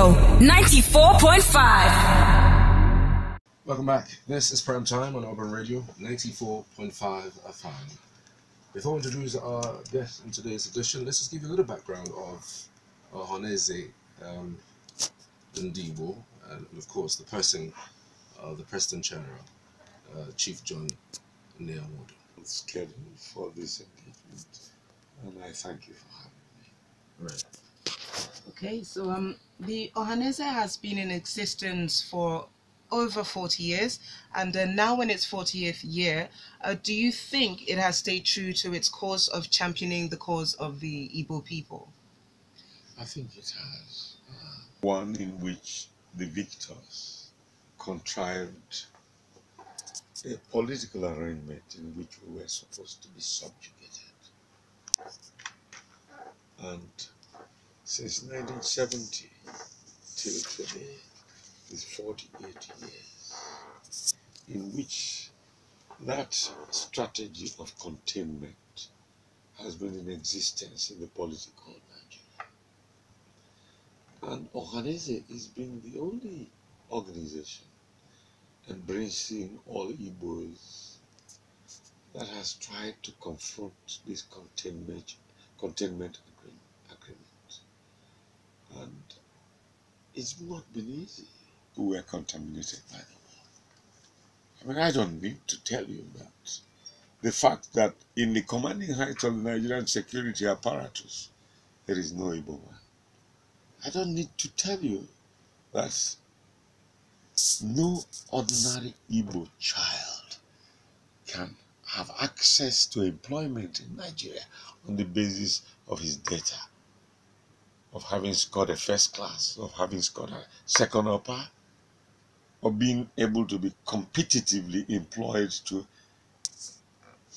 Radio 94.5. Welcome back. This is Prime Time on Urban Radio 94.5 FM. Before we introduce our guest in today's edition, let's just give you a little background of Ohaneze Ndigbo, and of course the person, the President General, Chief John Nnia Nwodo. Scheduled for this engagement, and I thank you for having me. Right. Okay, so the Ohaneze has been in existence for over 40 years, and now in its 40th year, do you think it has stayed true to its cause of championing the cause of the Igbo people? I think it has. One in which the victors contrived a political arrangement in which we were supposed to be subjugated. And since 1970 till today is 48 years in which that strategy of containment has been in existence in the political Nigeria. And Ohaneze has been the only organization embracing all Igbos that has tried to confront this containment agreement. And it's not been easy. We were contaminated by the war. I mean, I don't need to tell you that. The fact that in the commanding heights of the Nigerian security apparatus, there is no Igbo man. I don't need to tell you that no ordinary Igbo child can have access to employment in Nigeria on the basis of his data, of having scored a first class, of having scored a second upper, of being able to be competitively employed to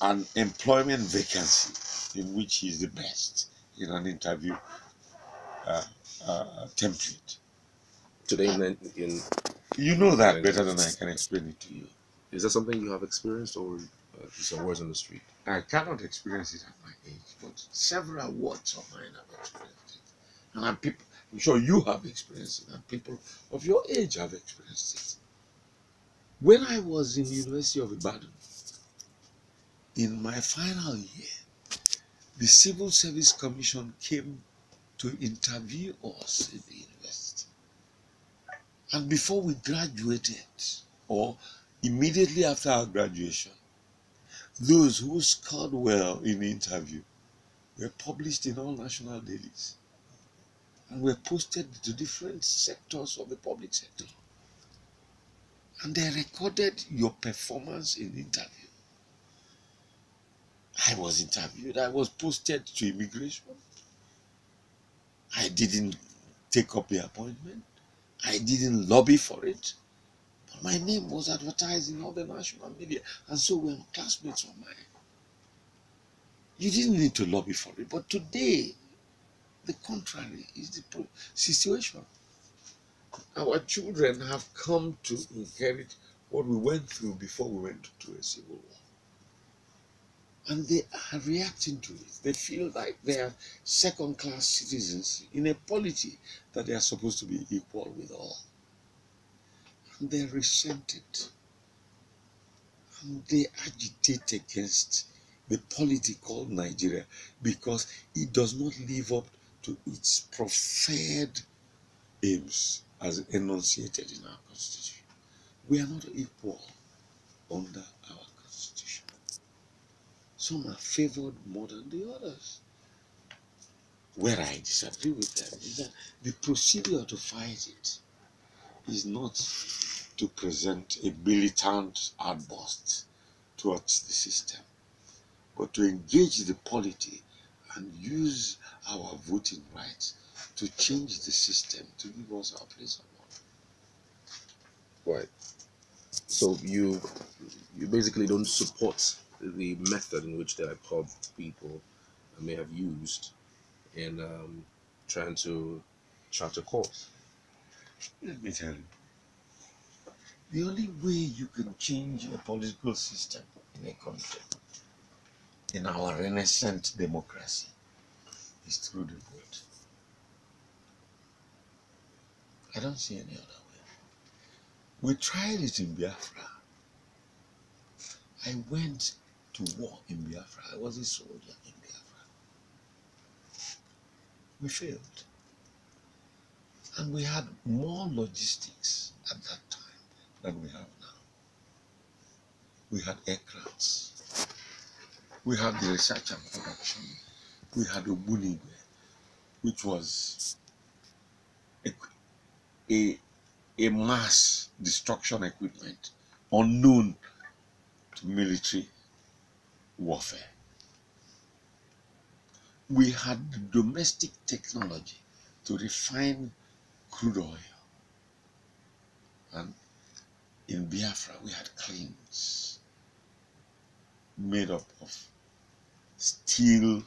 an employment vacancy in which he is the best in an interview template. Today, you know that better than I can explain it to you. Is that something you have experienced, or some words on the street? I cannot experience it at my age, but several words of mine have experienced it. And I'm sure you have experienced it, and people of your age have experienced it. When I was in the University of Ibadan, in my final year, the Civil Service Commission came to interview us in the university. And before we graduated, or immediately after our graduation, those who scored well in the interview were published in all national dailies and were posted to different sectors of the public sector. And they recorded your performance in the interview. I was interviewed, I was posted to immigration. I didn't take up the appointment. I didn't lobby for it. But my name was advertised in all the national media, and so were classmates of mine. You didn't need to lobby for it, but today, the contrary is the situation. Our children have come to inherit what we went through before we went through a civil war. And they are reacting to it. They feel like they are second-class citizens in a polity that they are supposed to be equal with all. And they resent it. And they agitate against the polity called Nigeria because it does not live up to its preferred aims as enunciated in our Constitution. We are not equal under our Constitution. Some are favored more than the others. Where I disagree with them is that the procedure to fight it is not to present a militant outburst towards the system, but to engage the polity and use our voting rights to change the system to give us our place of honor. Right. So you basically don't support the method in which the IPOB people may have used in trying to chart a course. Let me tell you, the only way you can change a political system in a country, in our renaissance democracy, is through the vote. I don't see any other way. We tried it in Biafra. I went to war in Biafra. I was a soldier in Biafra. We failed. And we had more logistics at that time than we have now. We had aircrafts. We had the research and production. We had Ogbunigwe, which was a mass destruction equipment unknown to military warfare. We had the domestic technology to refine crude oil. And in Biafra, we had kilns made up of steel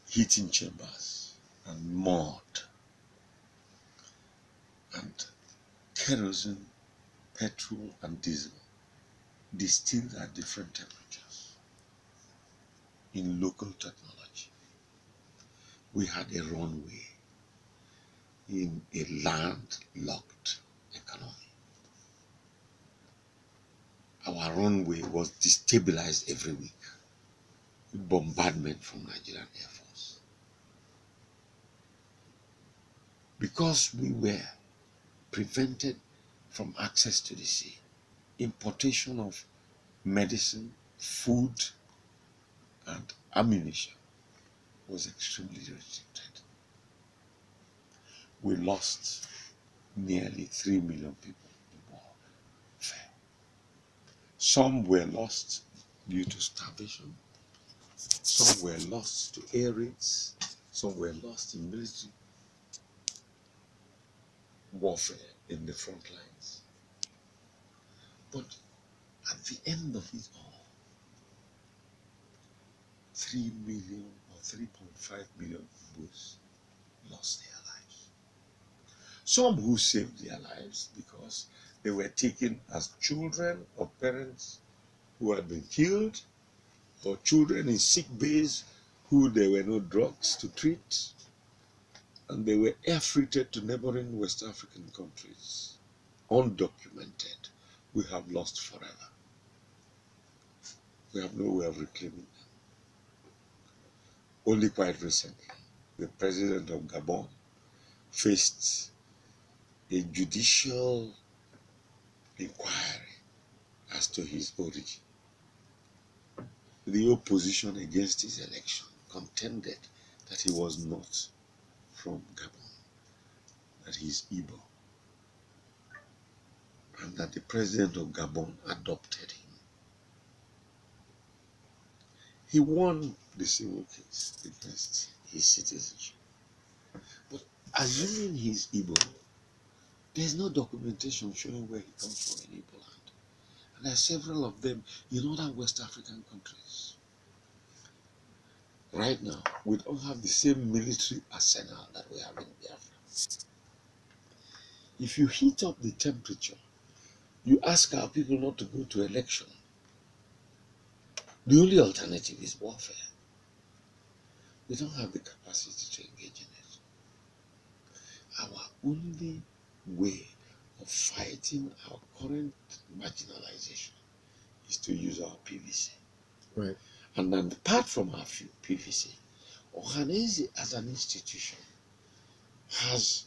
heating chambers and mud and kerosene, petrol and diesel distilled at different temperatures in local technology. We had a runway in a landlocked economy. Our runway was destabilized every week with bombardment from Nigerian Air Force. Because we were prevented from access to the sea, importation of medicine, food, and ammunition was extremely restricted. We lost nearly 3 million people in warfare. Some were lost due to starvation, some were lost to air raids, some were lost in military warfare in the front lines. But at the end of it all, 3 million or 3.5 million Igbos lost their lives. Some who saved their lives because they were taken as children of parents who had been killed, or children in sick bays who there were no drugs to treat, and they were air-freighted to neighboring West African countries. Undocumented, we have lost forever. We have no way of reclaiming them. Only quite recently, the president of Gabon faced a judicial inquiry as to his origin. The opposition against his election contended that he was not from Gabon, that he is Igbo, and that the president of Gabon adopted him. He won the civil case against his citizenship. But assuming he's Igbo, there's no documentation showing where he comes from in Igbo land. And there are several of them in other West African countries. Right now, we don't have the same military arsenal that we have in Biafra. If you heat up the temperature, you ask our people not to go to election, the only alternative is warfare. We don't have the capacity to engage in it. Our only way of fighting our current marginalization is to use our PVC. Right. And then apart from our PVC, Ohaneze as an institution has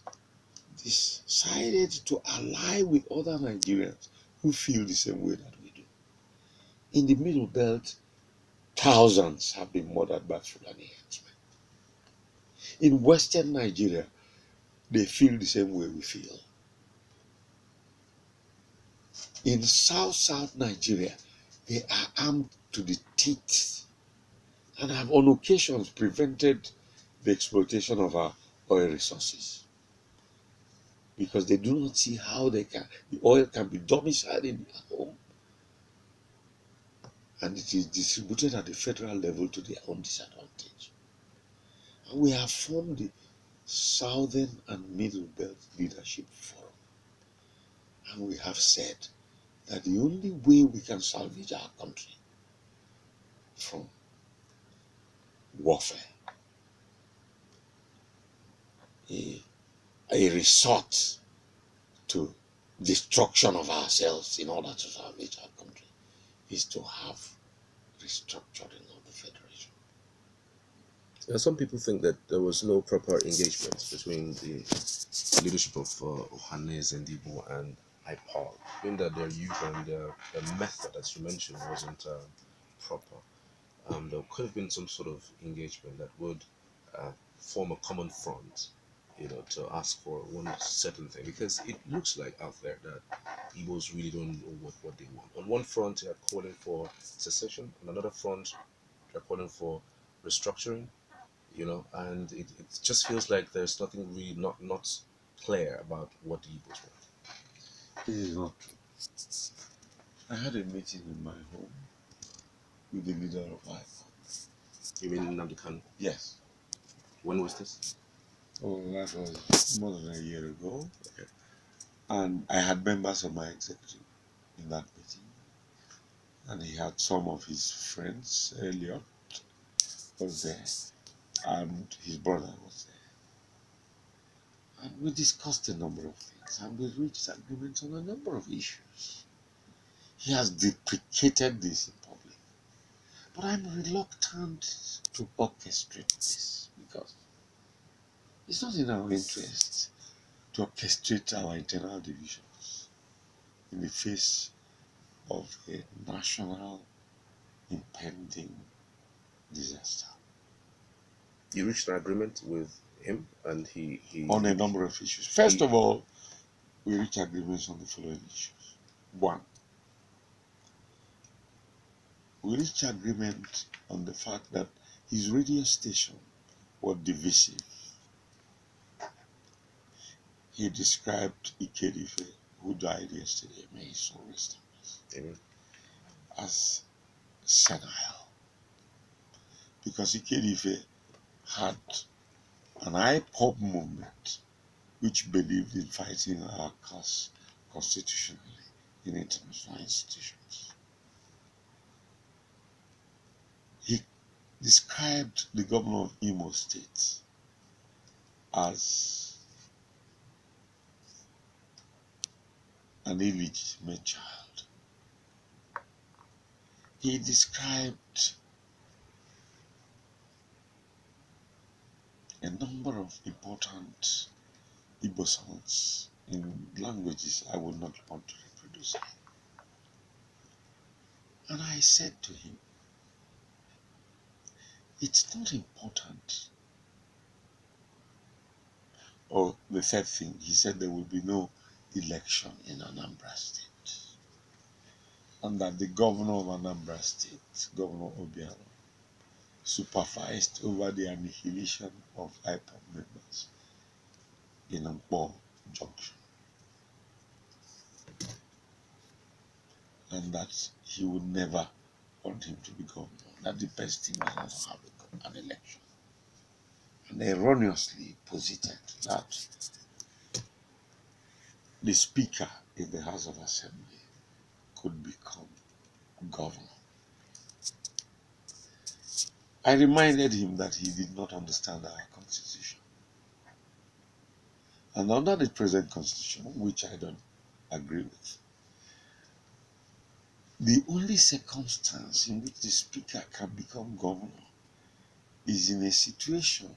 decided to ally with other Nigerians who feel the same way that we do. In the Middle Belt, thousands have been murdered by Fulani henchmen. In Western Nigeria, they feel the same way we feel. In South Nigeria, they are armed to the teeth and have on occasions prevented the exploitation of our oil resources, because they do not see how the oil can be domiciled in their home and it is distributed at the federal level to their own disadvantage. And we have formed the Southern and Middle Belt Leadership Forum, and we have said that the only way we can salvage our country from warfare, a resort to destruction of ourselves in order to salvage our country is to have restructuring of the federation. Some people think that there was no proper engagement between the leadership of Ohaneze Ndigbo and IPOB, in that their youth and their method, as you mentioned, wasn't proper. There could have been some sort of engagement that would form a common front, to ask for one certain thing, because it looks like out there that Igbos really don't know what they want. On one front, they're calling for secession. On another front, they're calling for restructuring. And it just feels like there's nothing really not clear about what the Igbos want. This is not true. I had a meeting in my home with the leader of IPOB. You mean Nnamdi Kanu? Yes. When was this? Oh, that was more than a year ago. Okay. And I had members of my executive in that meeting. And he had some of his friends. Elliot was there. And his brother was there. And we discussed a number of things. And we reached agreement on a number of issues. He has deprecated this in public. But I'm reluctant to orchestrate this because it's not in our interest to orchestrate our internal divisions in the face of a national impending disaster. You reached an agreement with him, and he on a number of issues. First of all, we reached agreements on the following issues. One, we reached agreement on the fact that his radio station was divisive. He described Ikedife, who died yesterday, may his soul rest in peace, as senile. Because Ikedife had an IPOB movement which believed in fighting our cause constitutionally in international institutions. He described the governor of Imo State as an illegitimate child. He described a number of important Igbo songs in languages I would not want to reproduce. And I said to him, it's not important. Or the third thing, he said there will be no election in Anambra State. And that the governor of Anambra State, Governor Obiano, supervised over the annihilation of IPOB members in Nkwo Junction. And that he would never want him to be governor. That the best thing was not to have an election. And erroneously posited that the Speaker in the House of Assembly could become governor. I reminded him that he did not understand our Constitution. And under the present Constitution, which I don't agree with, the only circumstance in which the Speaker can become governor is in a situation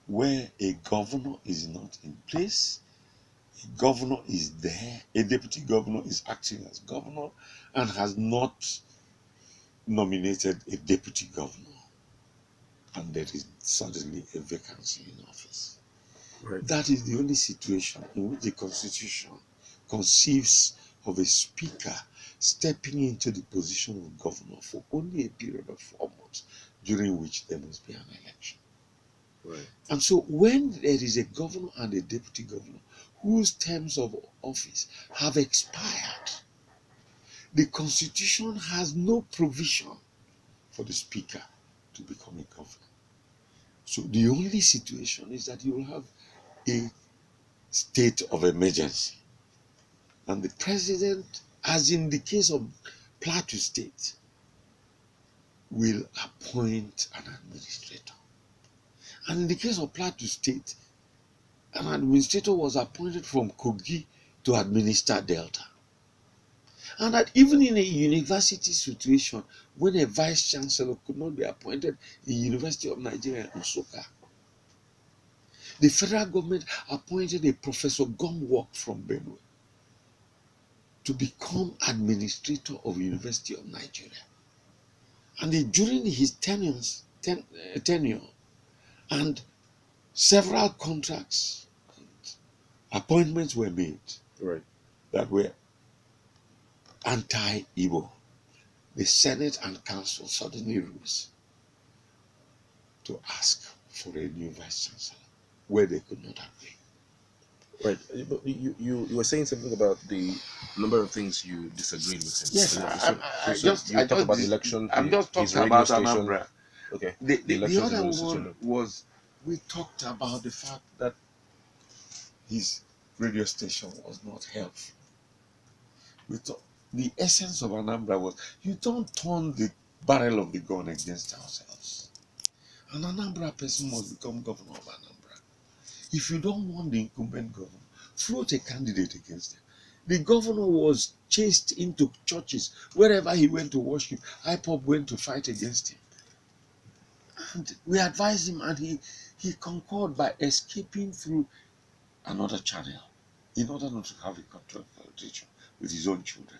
where a governor is not in place, a governor is there, a deputy governor is acting as governor and has not nominated a deputy governor, and there is suddenly a vacancy in office. Right. That is the only situation in which the Constitution conceives of a speaker stepping into the position of governor for only a period of 4 months, during which there must be an election. Right. And so when there is a governor and a deputy governor whose terms of office have expired, the Constitution has no provision for the speaker to become a governor. So the only situation is that you will have a state of emergency. And the president, as in the case of Plateau State, will appoint an administrator. And in the case of Plateau State, an administrator was appointed from Kogi to administer Delta. And that even in a university situation, when a vice chancellor could not be appointed in University of Nigeria in Nsukka, the federal government appointed a Professor Gomwok from Benue to become administrator of University of Nigeria. And during his tenure, and several contracts, appointments were made that were anti-Igbo. The Senate and Council suddenly rose to ask for a new vice chancellor, where they could not agree. Right. But you were saying something about the number of things you disagreed with him. Yes, You talked about the election. I'm just his talking radio about station. Anambra. Okay. The other one was, we talked about the fact that his radio station was not helpful. We thought the essence of Anambra was, you don't turn the barrel of the gun against ourselves. An Anambra person must become governor of Anambra. If you don't want the incumbent governor, float a candidate against him. The governor was chased into churches. Wherever he went to worship, IPOB went to fight against him. And we advised him, and he concurred by escaping through another channel in order not to have a confrontation with his own children,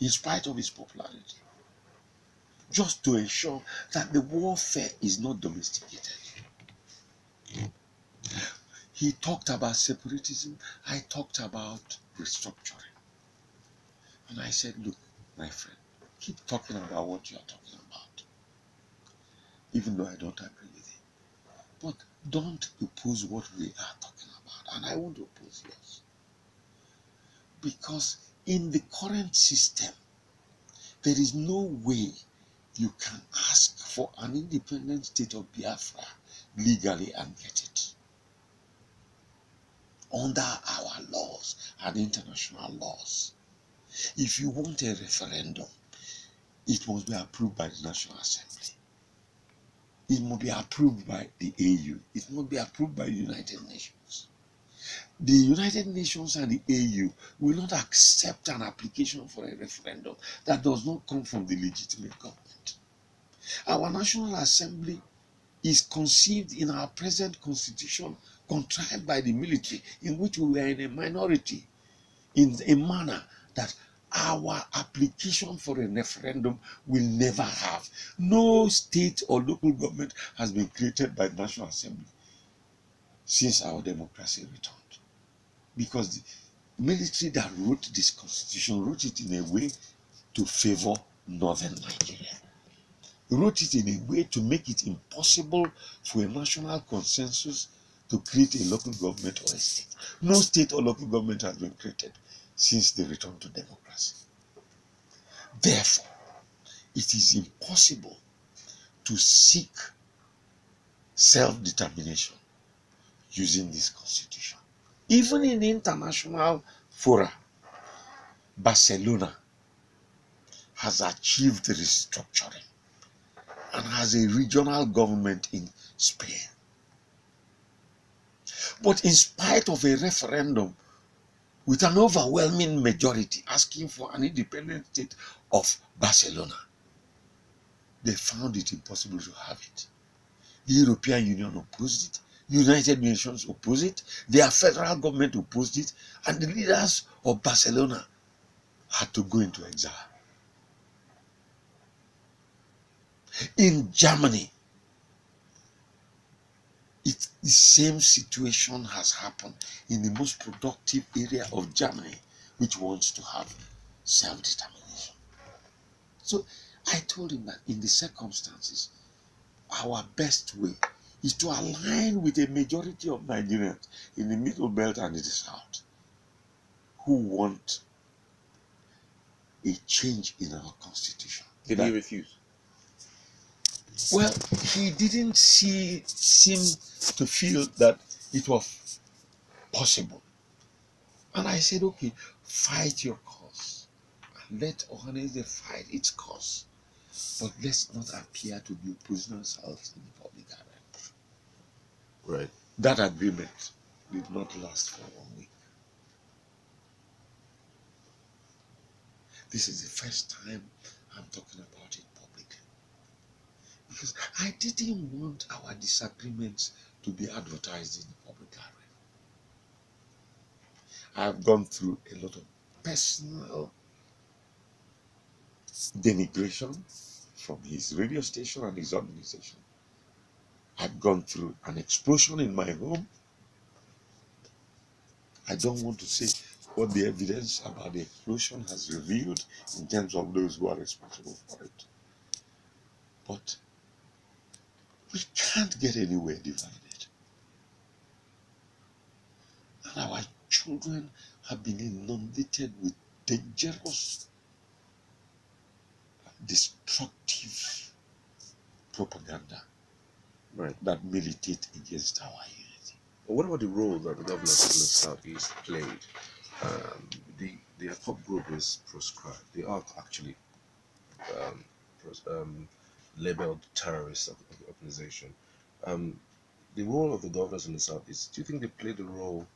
in spite of his popularity, just to ensure that the warfare is not domesticated. He talked about separatism. I talked about restructuring. And I said, look, my friend, keep talking about what you are talking about, even though I don't agree with it. But don't oppose what we are talking about. And I won't oppose yours. Because in the current system, there is no way you can ask for an independent state of Biafra legally and get it. Under our laws and international laws, if you want a referendum, it must be approved by the National Assembly. It must be approved by the AU. It must be approved by the United Nations. The United Nations and the AU will not accept an application for a referendum that does not come from the legitimate government. Our National Assembly is conceived in our present constitution, contrived by the military, in which we were in a minority, in a manner that our application for a referendum will never have. No state or local government has been created by the National Assembly since our democracy returned. Because the military that wrote this constitution wrote it in a way to favor northern Nigeria. Wrote it in a way to make it impossible for a national consensus to create a local government or a state. No state or local government has been created since the return to democracy. Therefore, it is impossible to seek self-determination using this constitution. Even in international fora, Barcelona has achieved restructuring and has a regional government in Spain. But in spite of a referendum with an overwhelming majority asking for an independent state of Barcelona, they found it impossible to have it. The European Union opposed it, United Nations opposed it, their federal government opposed it, and the leaders of Barcelona had to go into exile. In Germany, the same situation has happened in the most productive area of Germany, which wants to have self-determination. So I told him that in the circumstances, our best way is to align with a majority of Nigerians in the middle belt and in the south who want a change in our constitution. Did he refuse? Well, he didn't seem to feel that it was possible. And I said, okay, fight your cause. And let Ohaneze fight its cause. But let's not appear to be opposing ourselves in the public arena. Right. That agreement did not last for 1 week. This is the first time I'm talking about it publicly. Because I didn't want our disagreements to be advertised in the public area. I've gone through a lot of personal denigration from his radio station and his organization. I've gone through an explosion in my home. I don't want to say what the evidence about the explosion has revealed in terms of those who are responsible for it. But we can't get anywhere divided. And our children have been inundated with dangerous, destructive propaganda that militate against our unity. What about the role that the governors in the Southeast played? The IPOB group is proscribed. They are actually labeled terrorist organization. The role of the governors in the Southeast, do you think they played the role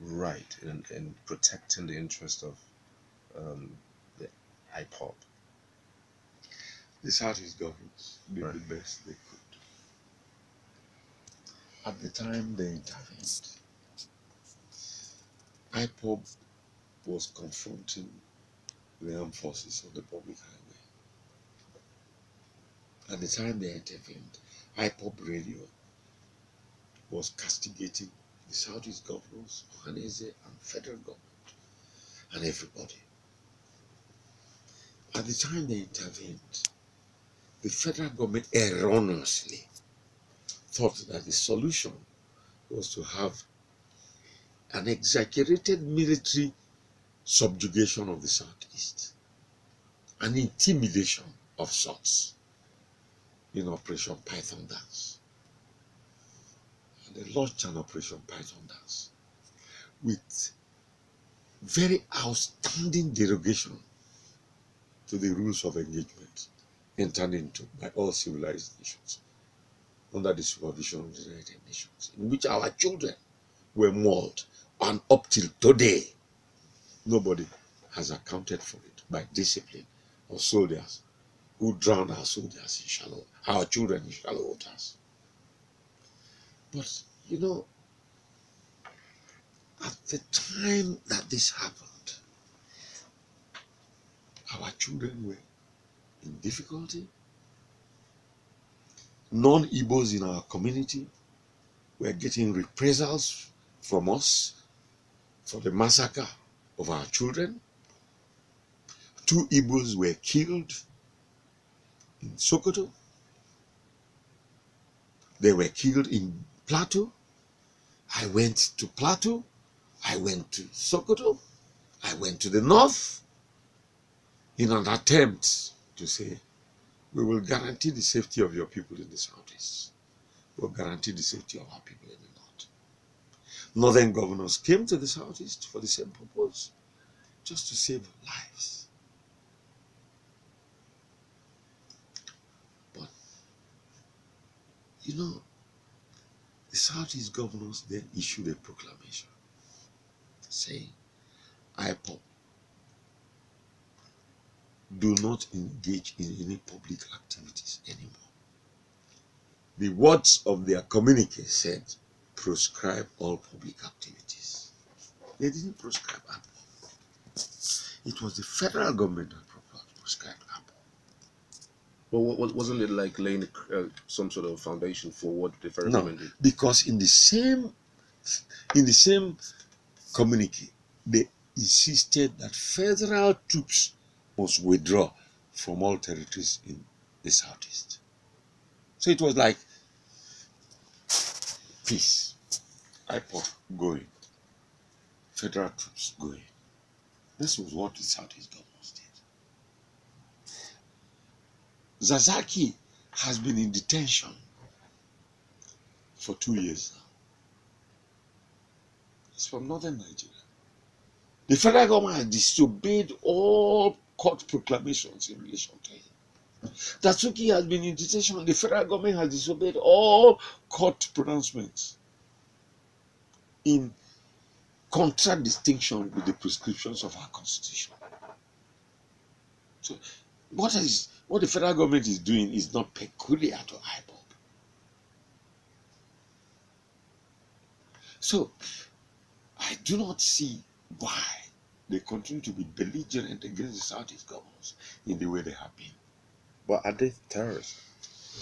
right in protecting the interest of the IPOB? The Southeast governments did the best they could. At the time they intervened, IPOB was confronting the armed forces on the public highway. At the time they intervened, IPOB radio was castigating the Southeast governors, Ohaneze and federal government, and everybody. At the time they intervened, the federal government erroneously thought that the solution was to have an exaggerated military subjugation of the Southeast, an intimidation of sorts in Operation Python Dance. And they launched an Operation Python Dance with very outstanding derogation to the rules of engagement entered into by all civilized nations under the supervision of the United Nations, in which our children were mauled, and up till today, nobody has accounted for it by discipline of soldiers who drowned our soldiers in shallow, our children in shallow waters. But, you know, at the time that this happened, our children were in difficulty. Non-Igbos in our community were getting reprisals from us for the massacre of our children. 2 Igbos were killed in Sokoto. They were killed in Plateau. I went to Plateau. I went to Sokoto. I went to the north in an attempt to say, we will guarantee the safety of your people in the Southeast. We'll guarantee the safety of our people in the North. Northern governors came to the Southeast for the same purpose, just to save lives. But, you know, the Southeast governors then issued a proclamation saying, IPOB, do not engage in any public activities anymore. The words of their communique said, proscribe all public activities. They didn't proscribe IPOB. It was the federal government that prescribed IPOB. Well, wasn't it like laying some sort of foundation for what the federal government did? Because in the same communique, they insisted that federal troops must withdraw from all territories in the Southeast. So it was like peace, IPOB going, federal troops going. This was what the Southeast governors did. Zazaki has been in detention for 2 years now. He's from northern Nigeria. The federal government has disobeyed all court proclamations in relation to him. Tatsuki has been in detention. The federal government has disobeyed all court pronouncements in contradistinction with the prescriptions of our constitution. So what the federal government is doing is not peculiar to IPOB. So I do not see why they continue to be belligerent against the Southeast governors in the way they have been. But are they terrorists?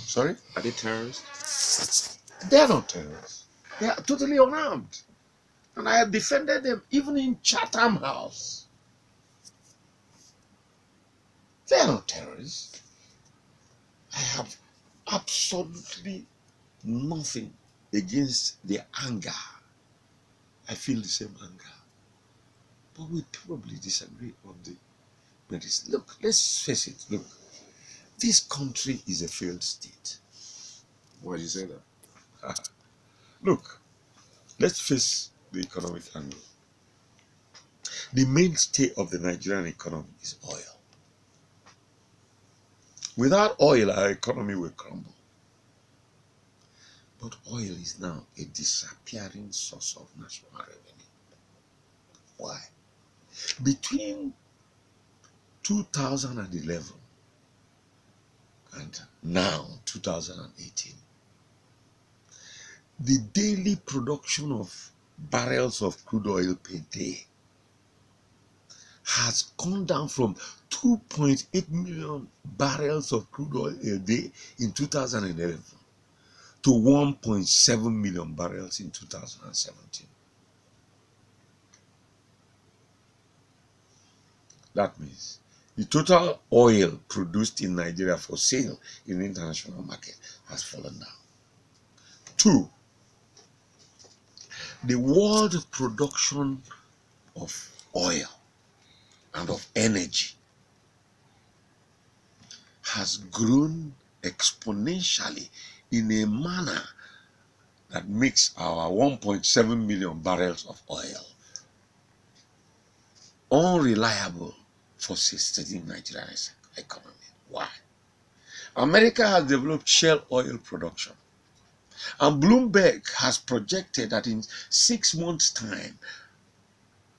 Sorry? Are they terrorists? They are not terrorists. They are totally unarmed. And I have defended them even in Chatham House. They are not terrorists. I have absolutely nothing against their anger. I feel the same anger. But we probably disagree on the merits. Look, let's face it. Look, this country is a failed state. Why do you say that? Look, let's face the economic angle. The mainstay of the Nigerian economy is oil. Without oil, our economy will crumble. But oil is now a disappearing source of national revenue. Why? Between 2011 and now, 2018, the daily production of barrels of crude oil per day has gone down from 2.8 million barrels of crude oil a day in 2011 to 1.7 million barrels in 2017. That means the total oil produced in Nigeria for sale in the international market has fallen down. 2, the world production of oil and of energy has grown exponentially in a manner that makes our 1.7 million barrels of oil unreliable for sustaining Nigeria's economy. Why? America has developed shale oil production, and Bloomberg has projected that in 6 months' time,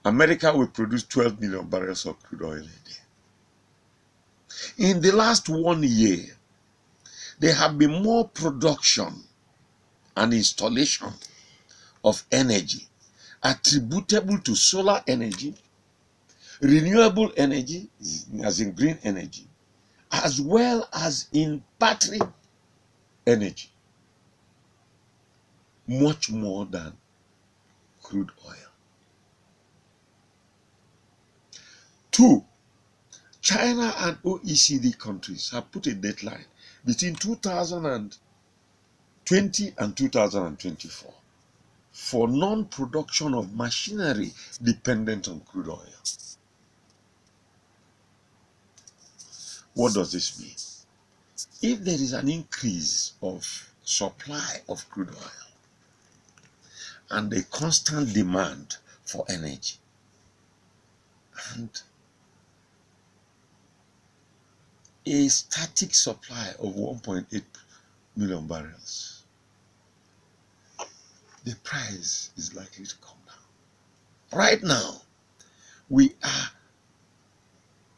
America will produce 12 million barrels of crude oil a day. In the last 1 year, there have been more production and installation of energy attributable to solar energy, renewable energy, as in green energy, as well as in battery energy, much more than crude oil. 2, China and OECD countries have put a deadline between 2020 and 2024 for non-production of machinery dependent on crude oil. What does this mean? If there is an increase of supply of crude oil and a constant demand for energy, and a static supply of 1.8 million barrels, the price is likely to come down. Right now, we are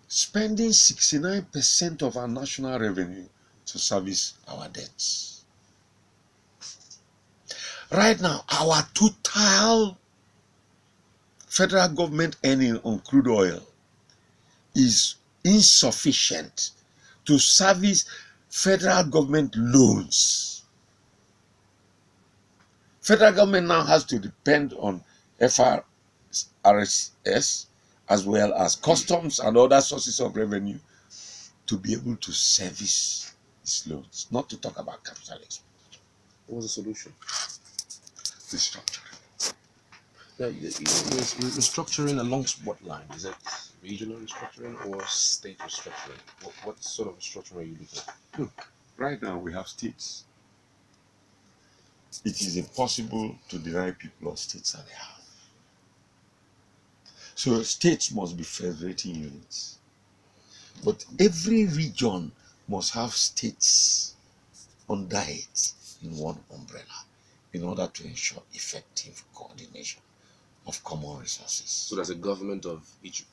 spending 69% of our national revenue to service our debts. Right now, our total federal government earning on crude oil is insufficient to service federal government loans. Federal government now has to depend on FRSS as well as customs and other sources of revenue to be able to service its loans, not to talk about capital expenditure. What was the solution? Restructuring. Yeah, restructuring along what line? Is it regional restructuring or state restructuring? What sort of restructuring are you looking at? Look, right now we have states. It is impossible to deny people of states that they have. So states must be federating units. But every region must have states under it in one umbrella. in order to ensure effective coordination of common resources. So there's a government of each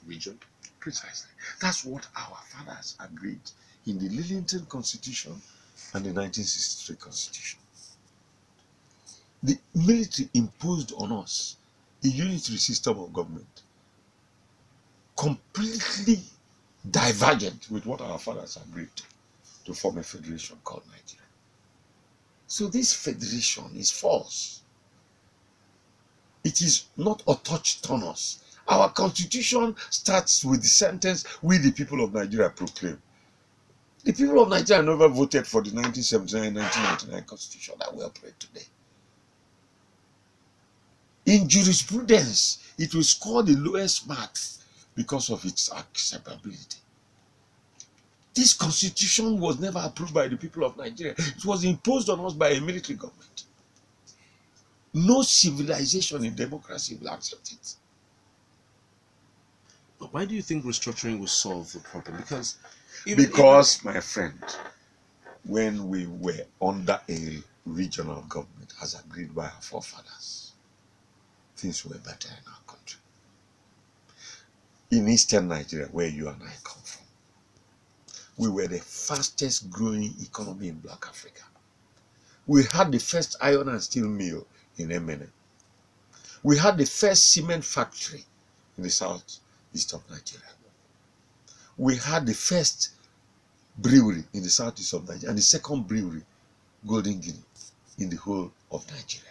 region? Precisely. That's what our fathers agreed in the Lillington Constitution and the 1963 Constitution. The military imposed on us a unitary system of government, completely divergent with what our fathers agreed to form a federation called Nigeria. So this federation is false. It is not autochthonous. Our constitution starts with the sentence, "We the people of Nigeria proclaim." The people of Nigeria never voted for the 1979-1999 constitution that we operate today. In jurisprudence, it will score the lowest marks because of its acceptability. This constitution was never approved by the people of Nigeria. It was imposed on us by a military government. No civilization in democracy will accept it. But why do you think restructuring will solve the problem? Because my friend, when we were under a regional government as agreed by our forefathers, things were better in our country. In eastern Nigeria, where you and I come from, we were the fastest growing economy in Black Africa. We had the first iron and steel mill in Emene. We had the first cement factory in the southeast of Nigeria. We had the first brewery in the southeast of Nigeria and the second brewery, Golden Guinea, in the whole of Nigeria.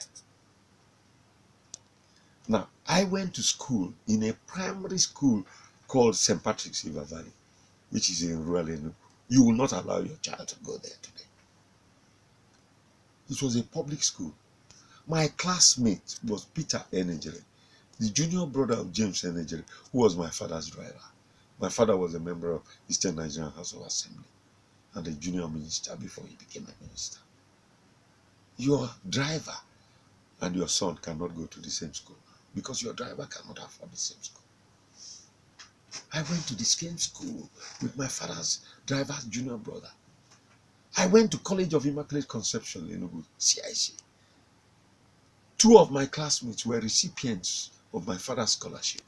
Now, I went to school in a primary school called St. Patrick's River Valley, which is in rural ENUGU. You will not allow your child to go there today. It was a public school. My classmate was Peter Enegere, the junior brother of James Enegere, who was my father's driver. My father was a member of Eastern Nigerian House of Assembly and a junior minister before he became a minister. Your driver and your son cannot go to the same school because your driver cannot afford the same school. I went to the same school with my father's driver's junior brother. I went to College of Immaculate Conception in ENUGU, CIC. Two of my classmates were recipients of my father's scholarship.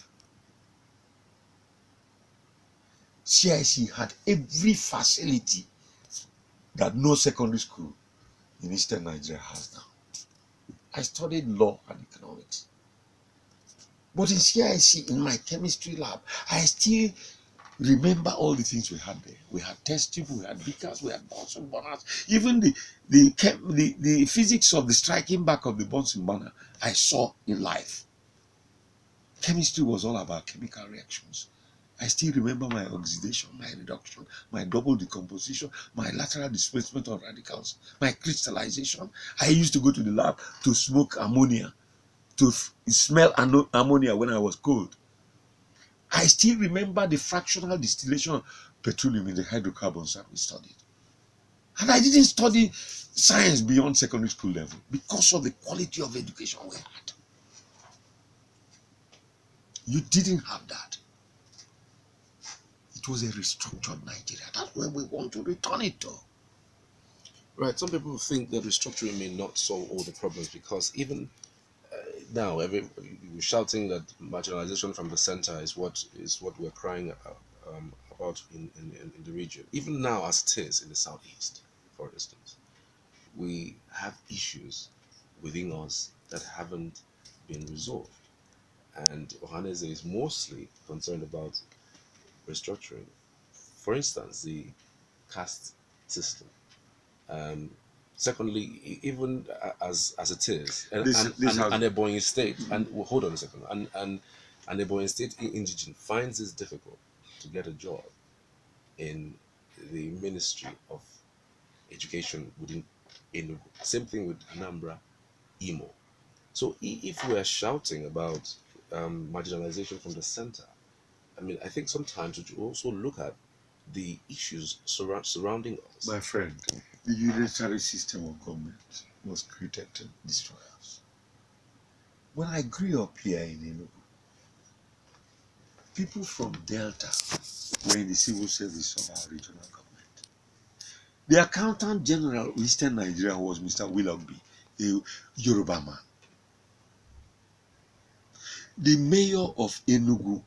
CIC had every facility that no secondary school in Eastern Nigeria has now. I studied law and economics. But in CIC, in my chemistry lab, I still remember all the things we had there. We had test tube, we had beakers, we had Bunsen burners. Even the physics of the striking back of the Bunsen burner, I saw in life. Chemistry was all about chemical reactions. I still remember my oxidation, my reduction, my double decomposition, my lateral displacement of radicals, my crystallization. I used to go to the lab to smoke ammonia, to smell ammonia when I was cold. I still remember the fractional distillation of petroleum in the hydrocarbons that we studied. And I didn't study science beyond secondary school level because of the quality of education we had. You didn't have that. It was a restructured Nigeria. That's where we want to return it to. Right, some people think that restructuring may not solve all the problems because even now, we're shouting that marginalization from the center is what we're crying about in the region. Even now, as it is in the southeast, for instance, we have issues within us that haven't been resolved, and Ohaneze is mostly concerned about restructuring. For instance, the caste system. Secondly, even as it is, an Ebonyi state, and well, hold on a second, and an Ebonyi state indigene finds it difficult to get a job in the Ministry of Education within ENUGU. Same thing with Anambra, Imo. So if we are shouting about marginalization from the center, I mean, I think sometimes we should also look at the issues surrounding us. My friend, the unitary system of government was created to destroy us. When I grew up here in ENUGU, people from Delta were in the civil service of our regional government. The Accountant General of Eastern Nigeria was Mr. Willoughby. a Yoruba man. The mayor of Enugu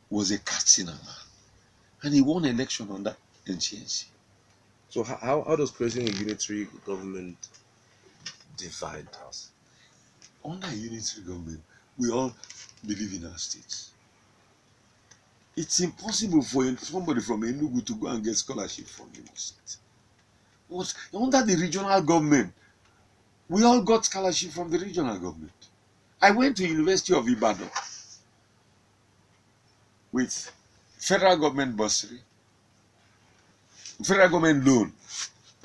was a Katsina man, and he won election under NCNC. So how does creating a unitary government divide us? Under a unitary government, we all believe in our states. It's impossible for somebody from Enugu to go and get scholarship from Imo State. But under the regional government, we all got scholarship from the regional government. I went to University of Ibadan with federal government bursary, federal government loan,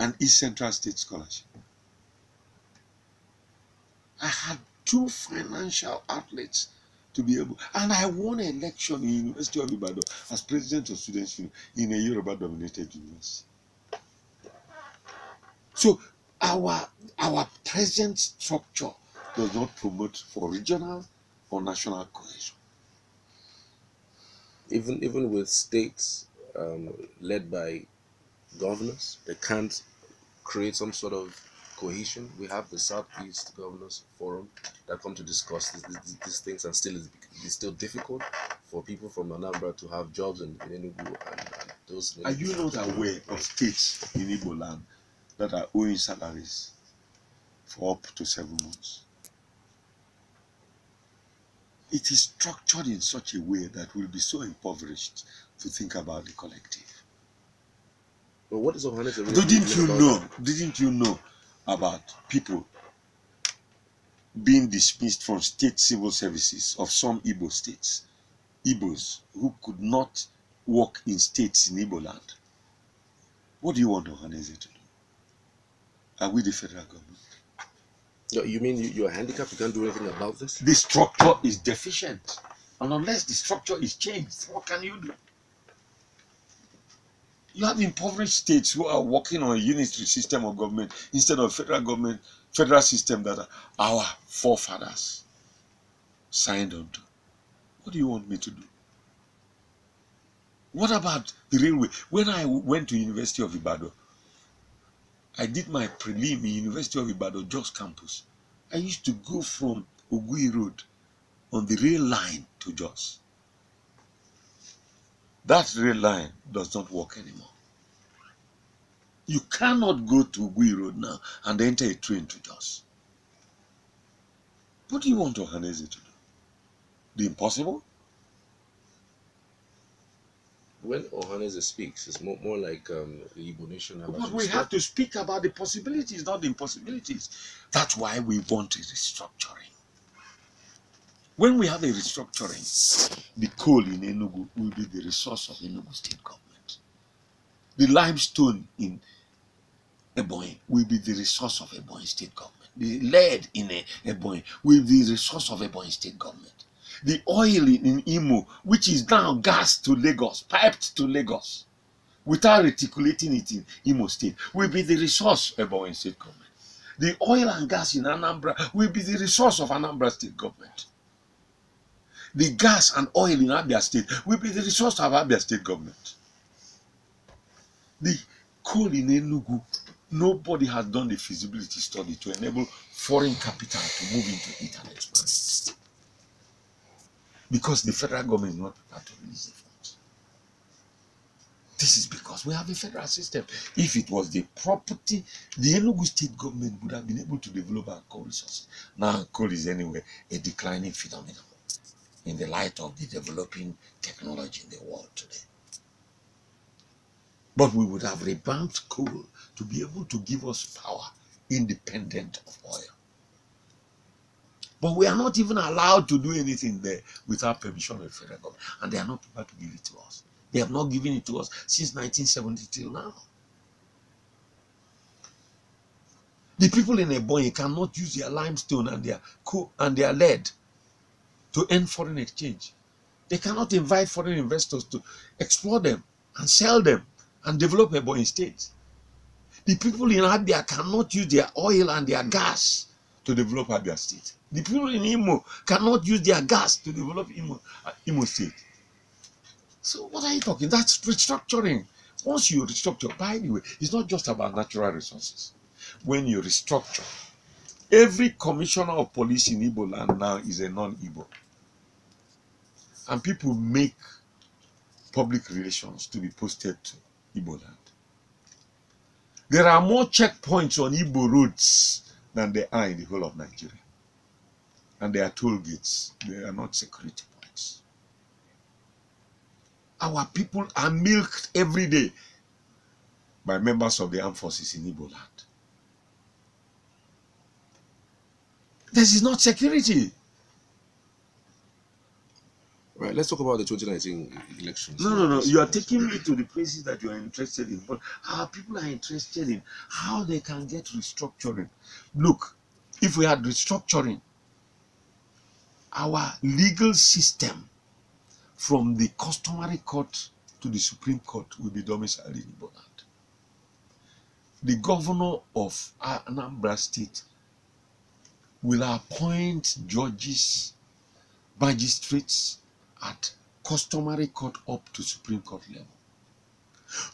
and East Central State scholarship. I had two financial outlets to be able, and I won an election in University of Ibadan as president of students in a Yoruba-dominated university. So our present structure does not promote for regional or national cohesion. Even with states led by governors, they can't create some sort of cohesion. We have the Southeast Governors Forum that come to discuss these things, and it's still difficult for people from Anambra to have jobs in Enugu and those. Are you not aware of states in Igbo land that are owing salaries for up to 7 months? It is structured in such a way that we'll be so impoverished to think about the collective. But what is Ohaneze really Didn't you know about people being dismissed from state civil services of some Igbo states? Igbos who could not work in states in Igbo land. What do you want Ohaneze to do? Are we the federal government? No, you mean you're handicapped? You can't do anything about this? The structure is deficient. And unless the structure is changed, what can you do? You have impoverished states who are working on a unitary system of government instead of federal system that our forefathers signed on to. What do you want me to do? What about the railway? When I went to University of Ibadan, I did my prelim in University of Ibadan, Jos campus. I used to go from Ogui Road on the rail line to Jos. That rail line does not work anymore. You cannot go to Ogui Road now and enter a train to Jos. What do you want Ohaneze to do? The impossible? When Ohaneze speaks, it's more like the Igbo nation. But we have to speak about the possibilities, not the impossibilities. That's why we want a restructuring. When we have a restructuring, the coal in Enugu will be the resource of Enugu state government. The limestone in Ebonyi will be the resource of Ebonyi state government. The lead in Ebonyi will be the resource of Ebonyi state government. The oil in Imo, which is now gas to Lagos, piped to Lagos, without reticulating it in Imo State, will be the resource of Ebonyi State government. The oil and gas in Anambra will be the resource of Anambra State government. The gas and oil in Abia State will be the resource of Abia State government. The coal in Enugu, nobody has done the feasibility study to enable foreign capital to move into it and exploit it. Because the federal government is not prepared to release the funds. This is because we have a federal system. If it was the property, the Enugu state government would have been able to develop our coal resources. Now coal is anyway a declining phenomenon in the light of the developing technology in the world today. But we would have revamped coal to be able to give us power independent of oil. But we are not even allowed to do anything there without permission of the federal government. And they are not prepared to give it to us. They have not given it to us since 1970 till now. The people in Ebonyi cannot use their limestone and their coal and their lead to earn foreign exchange. They cannot invite foreign investors to explore them and sell them and develop Ebonyi State. The people in Abia cannot use their oil and their gas to develop Abia State. The people in Imo cannot use their gas to develop Imo State. So what are you talking? That's restructuring. Once you restructure, by the way, it's not just about natural resources. when you restructure. Every commissioner of police in Igbo land now is a non-Igbo. And people make public relations to be posted to Igbo land. There are more checkpoints on Igbo roads than there are in the whole of Nigeria. And they are toll gates. They are not security points. Our people are milked every day by members of the armed forces in Igbo land. This is not security. Right, let's talk about the 2019 elections. No. You are taking me to the places that you are interested in. But our people are interested in how they can get restructuring. Look, if we had restructuring, our legal system from the customary court to the Supreme Court will be domiciled in Igbo land. The governor of Anambra State will appoint judges, magistrates at customary court up to Supreme Court level.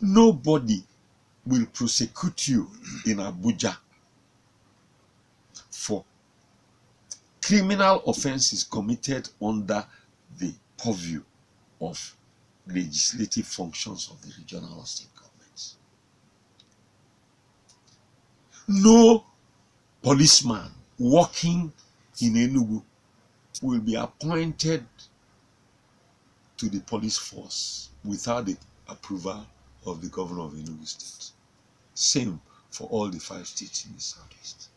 Nobody will prosecute you in Abuja for criminal offenses committed under the purview of legislative functions of the regional or state governments. No policeman working in ENUGU will be appointed to the police force without the approval of the governor of ENUGU state. Same for all the 5 states in the southeast.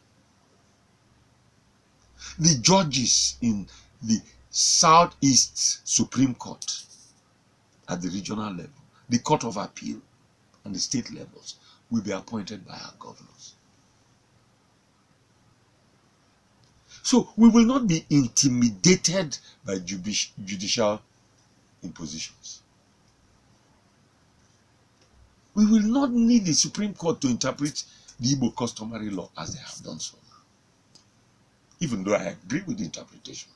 The judges in the Southeast Supreme Court at the regional level, the Court of Appeal, and the state levels will be appointed by our governors. So we will not be intimidated by judicial impositions. We will not need the Supreme Court to interpret the Igbo customary law as they have done so now. Even though I agree with the interpretation.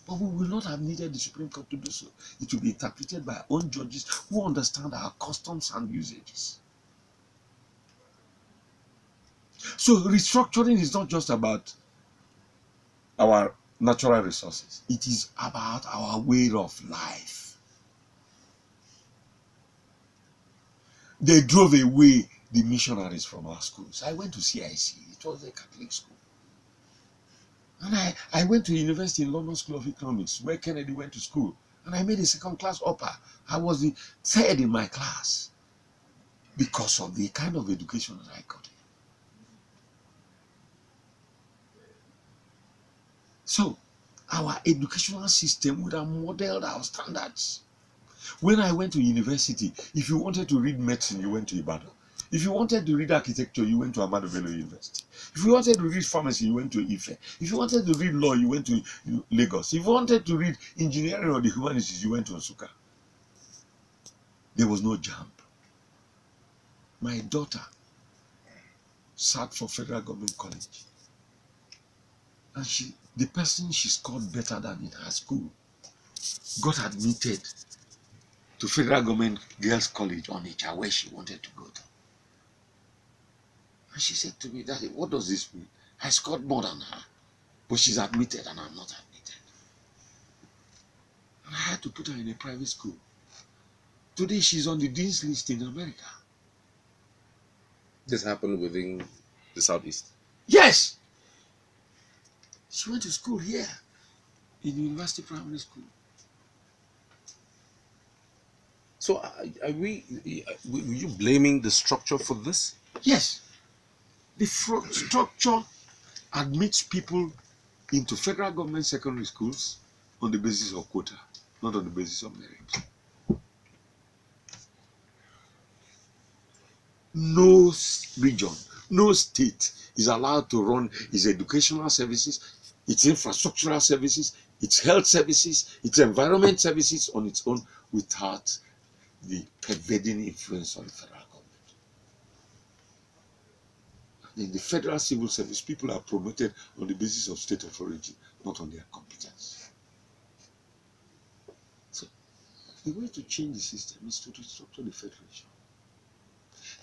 But we will not have needed the Supreme Court to do so. It will be interpreted by our own judges who understand our customs and usages. So restructuring is not just about our natural resources. It is about our way of life. They drove away the missionaries from our schools. I went to CIC. It was a Catholic school. And I went to university in London School of Economics, where Kennedy went to school. And I made a second class upper. I was the 3rd in my class because of the kind of education that I got. So, our educational system would have modeled our standards. When I went to university, if you wanted to read medicine, you went to Ibadan. If you wanted to read architecture, you went to Ahmadu Bello University. If you wanted to read pharmacy, you went to Ife. If you wanted to read law, you went to Lagos. If you wanted to read engineering or the humanities, you went to Nsukka. There was no jump. My daughter sat for Federal Government College. And the person she scored better than in her school got admitted to Federal Government Girls College Onitsha, where she wanted to go to. And she said to me, Daddy, what does this mean? I scored more than her, but she's admitted and I'm not admitted. And I had to put her in a private school. Today she's on the Dean's list in America. This happened within the Southeast? Yes! She went to school here, in the University Primary School. So were you blaming the structure for this? Yes. The structure admits people into federal government secondary schools on the basis of quota, not on the basis of merit. No region, no state is allowed to run its educational services, its infrastructural services, its health services, its environment services on its own without the pervading influence of the federal government. In the federal civil service, people are promoted on the basis of state of origin, not on their competence. So, the way to change the system is to restructure the federation.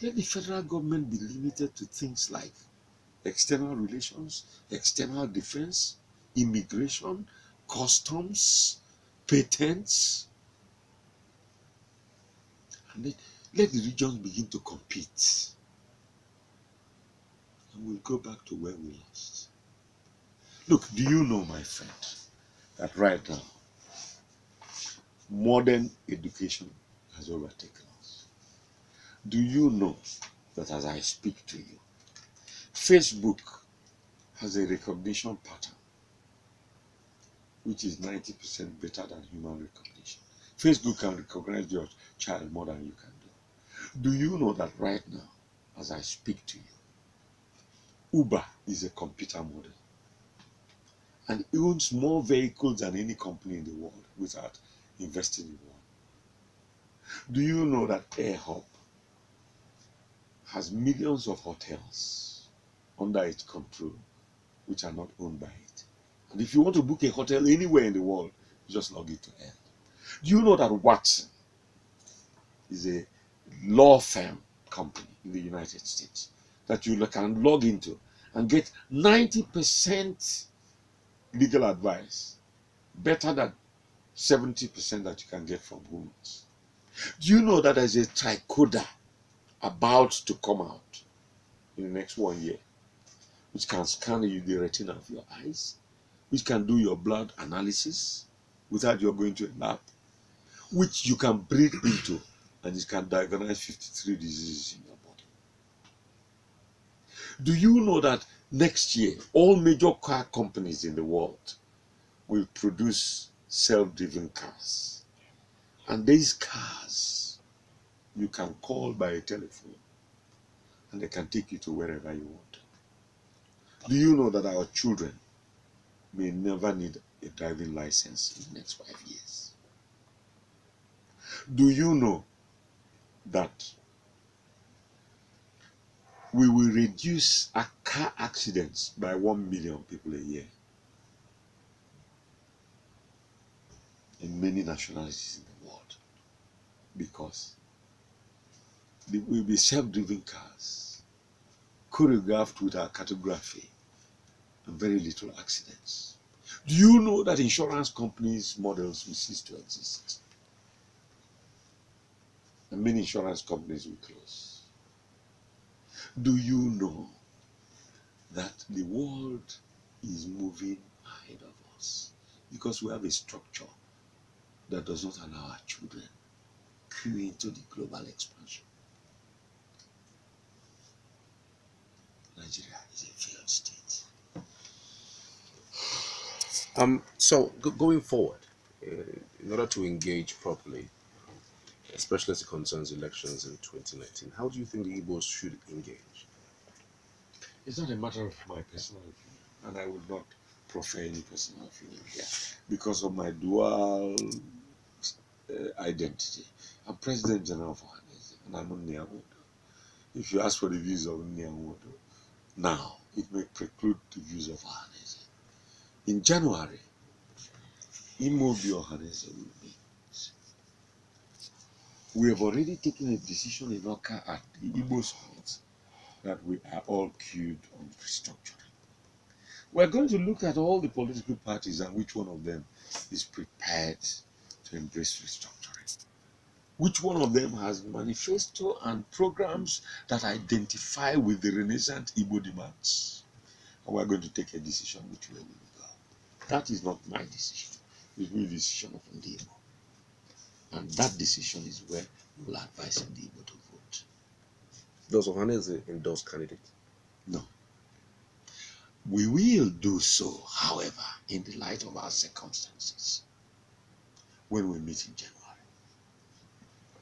Let the federal government be limited to things like external relations, external defense, immigration, customs, patents. And let the regions begin to compete. And we'll go back to where we lost. Look, do you know, my friend, that right now, modern education has overtaken us? Do you know that as I speak to you, Facebook has a recognition pattern which is 90% better than human recognition? Facebook can recognize your child more than you can do. Do you know that right now, as I speak to you, Uber is a computer model and owns more vehicles than any company in the world without investing in one? Do you know that AirHub has millions of hotels under its control which are not owned by it? And if you want to book a hotel anywhere in the world, you just log into Air. Do you know that Watson is a law firm company in the United States that you can log into and get 90% legal advice, better than 70% that you can get from humans? Do you know that there's a tricoder about to come out in the next 1 year, which can scan the retina of your eyes, which can do your blood analysis without you going to a lab, which you can breathe into, and it can diagnose 53 diseases in your body? Do you know that next year, all major car companies in the world will produce self-driven cars? And these cars, you can call by a telephone, and they can take you to wherever you want. Do you know that our children may never need a driving license in the next 5 years? Do you know that we will reduce our car accidents by 1 million people a year in many nationalities in the world? Because there will be self-driven cars, choreographed with our cartography, and very little accidents. Do you know that insurance companies' models will cease to exist? And many insurance companies will close. Do you know that the world is moving ahead of us because we have a structure that does not allow our children queue into the global expansion? Nigeria is a failed state. So going forward, in order to engage properly, especially as it concerns elections in 2019, how do you think the Igbos should engage? It's not a matter of my personal opinion, and I will not proffer any personal opinion here because of my dual identity. I'm President General of Ohaneze, and I'm Nnia Nwodo. If you ask for the views of Nnia Nwodo now, it may preclude the views of Ohaneze. In January, IPOB Ohaneze will meet. We have already taken a decision in Oka at the Igbo Summit that we are all queued on restructuring. We're going to look at all the political parties and which one of them is prepared to embrace restructuring. Which one of them has manifesto and programs that identify with the Renaissance Igbo demands. And we're going to take a decision which way we will go. That is not my decision. It will be the decision of Ndigbo. And that decision is where we will advise Ndigbo to vote. Does Ohaneze endorse candidates? No. We will do so, however, in the light of our circumstances when we meet in January.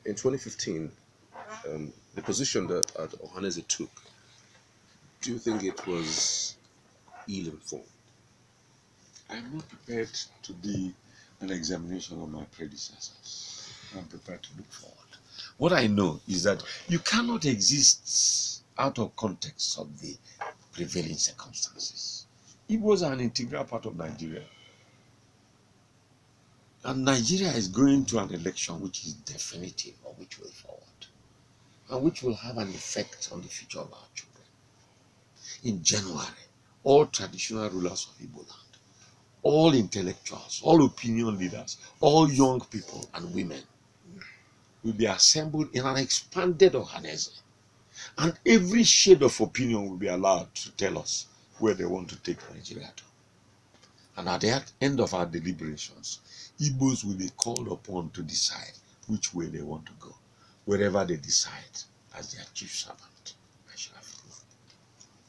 In 2015, the position that Ohaneze took, do you think it was ill-informed? I'm not prepared to do an examination of my predecessors. I'm prepared to look forward. What I know is that you cannot exist out of context of the prevailing circumstances. Igbos are an integral part of Nigeria. And Nigeria is going to an election which is definitive of which way forward, and which will have an effect on the future of our children. in January, all traditional rulers of Igbo land, all intellectuals, all opinion leaders, all young people and women will be assembled in an expanded Ohaneze. And every shade of opinion will be allowed to tell us where they want to take Nigeria to. And at the end of our deliberations, Igbos will be called upon to decide which way they want to go. Wherever they decide, as their chief servant, I shall approve.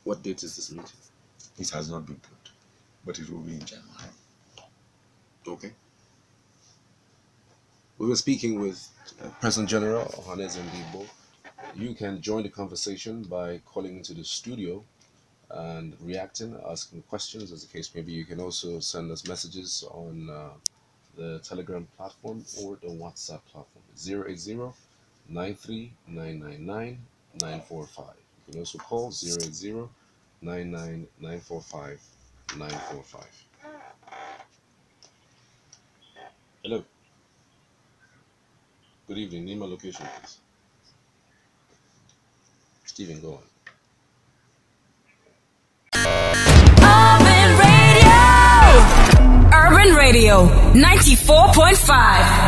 What date is this meeting? It has not been put, but it will be in January. Okay. We were speaking with President General Ohaneze Ndigbo. You can join the conversation by calling into the studio and reacting, asking questions, as the case may be. You can also send us messages on the Telegram platform or the WhatsApp platform. 080-93999-945. You can also call 080-99945-945. Hello. Good evening. Name my location, please. Stephen, go on. Urban Radio 94.5.